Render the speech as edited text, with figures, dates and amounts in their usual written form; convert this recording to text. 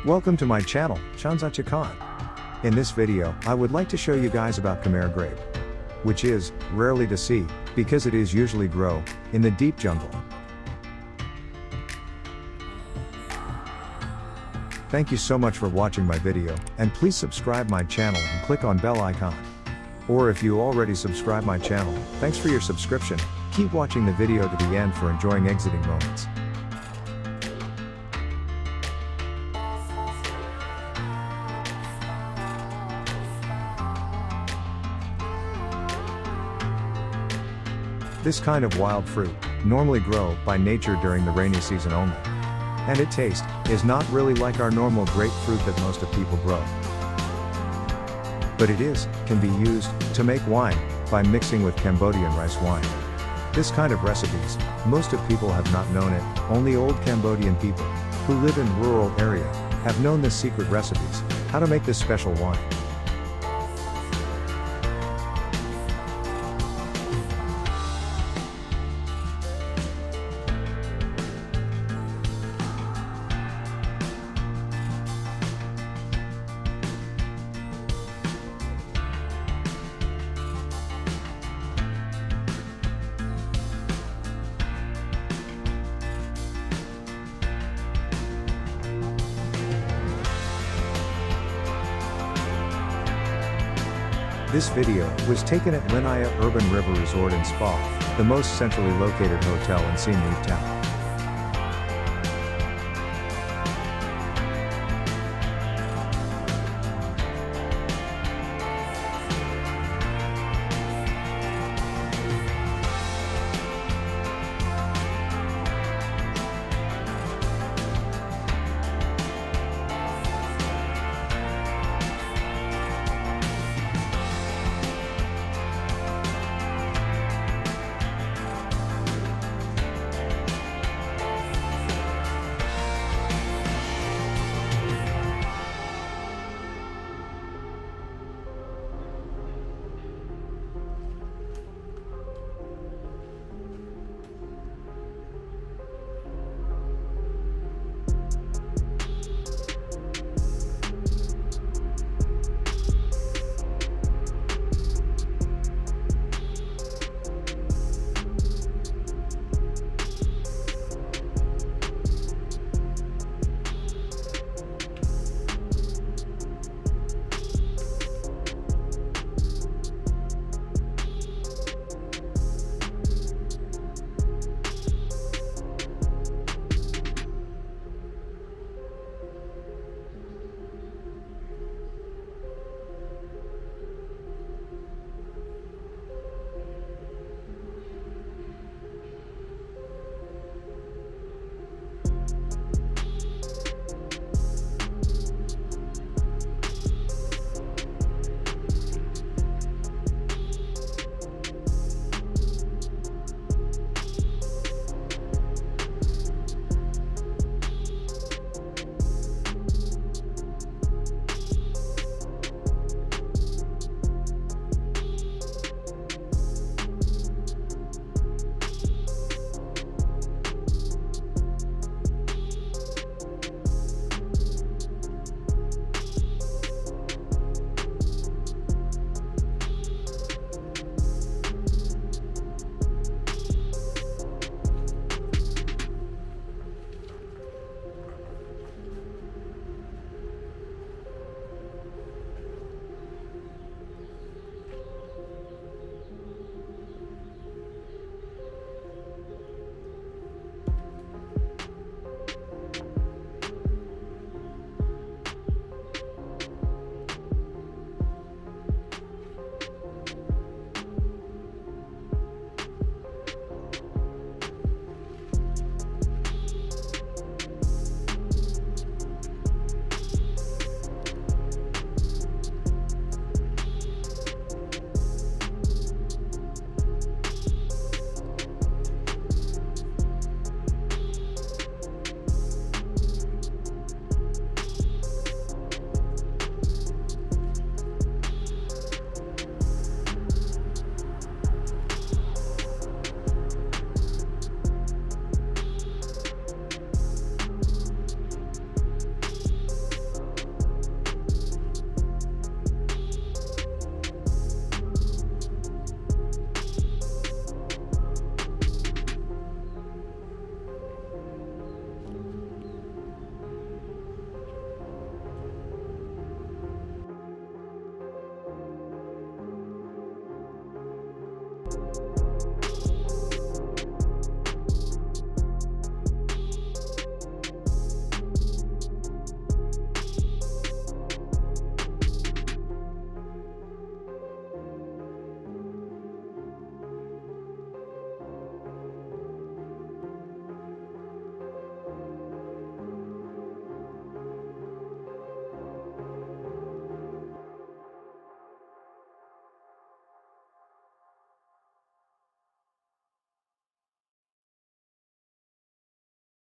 Welcome to my channel, Chansathya. In this video, I would like to show you guys about Khmer Grape, which is rarely to see, because it is usually grow in the deep jungle. Thank you so much for watching my video, and please subscribe my channel and click on bell icon. Or if you already subscribe my channel, thanks for your subscription. Keep watching the video to the end for enjoying exiting moments. This kind of wild fruit normally grow by nature during the rainy season only. And its taste is not really like our normal grapefruit that most of people grow. But it can be used to make wine by mixing with Cambodian rice wine. This kind of recipes, most of people have not known it, only old Cambodian people who live in rural area have known this secret recipes, how to make this special wine. This video was taken at Lynnaya Urban River Resort and Spa, the most centrally located hotel in Siem Reap town.